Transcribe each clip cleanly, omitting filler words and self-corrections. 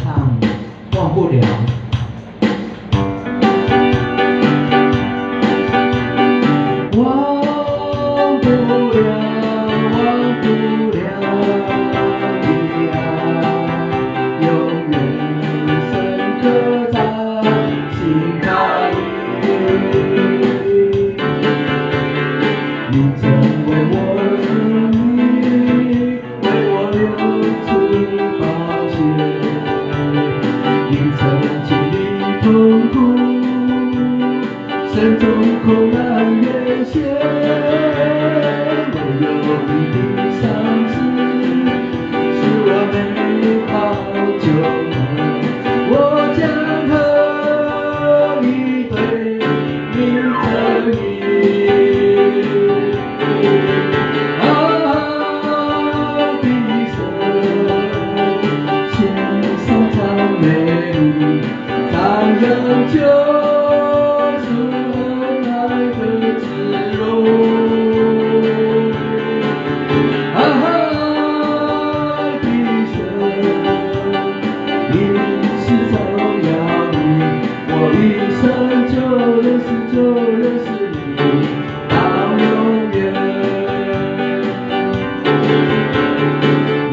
唱忘不了。忘不了，忘不了你啊，永远深刻在心海里。你曾为我生命，为我流出宝血。你曾经历痛苦，身中苦难越险。唯有你的伤势，使我美好救恩。我将和你对你证明。就是恩爱的自由。爱的神，你是荣耀你，我一生就认识你，到永远。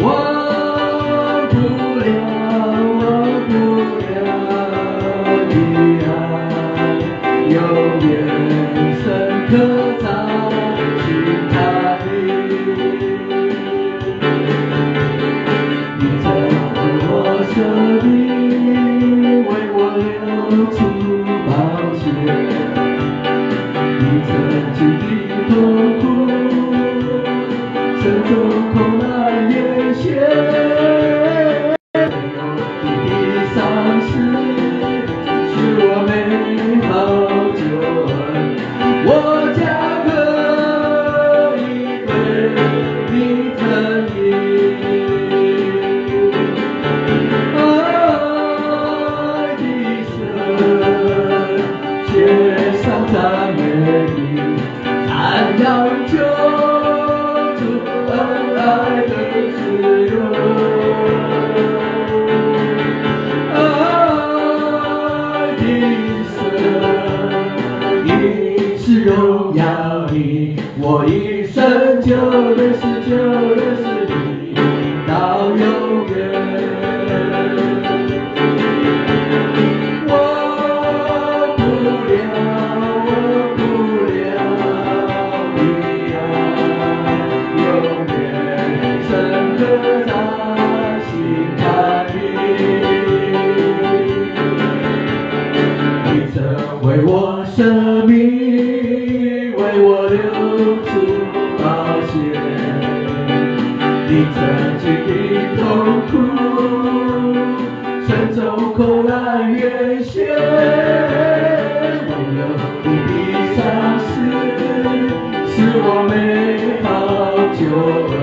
忘不了，忘不了你爱，永远深刻在心海里。你曾为我舍命，为我流出宝血。你曾经历痛苦，身中苦难越险。伤势使我美好救恩，我将和你对你证明。爱的神，献上赞美你，赞扬救主恩爱的自由。是荣耀你，我一生就认识你，到永远。忘不了，忘不了你啊，永远深刻在心海里。你曾为我生命，为我流出宝血。你曾经历痛苦，身中苦难越险。唯有你的伤势，使我美好救恩。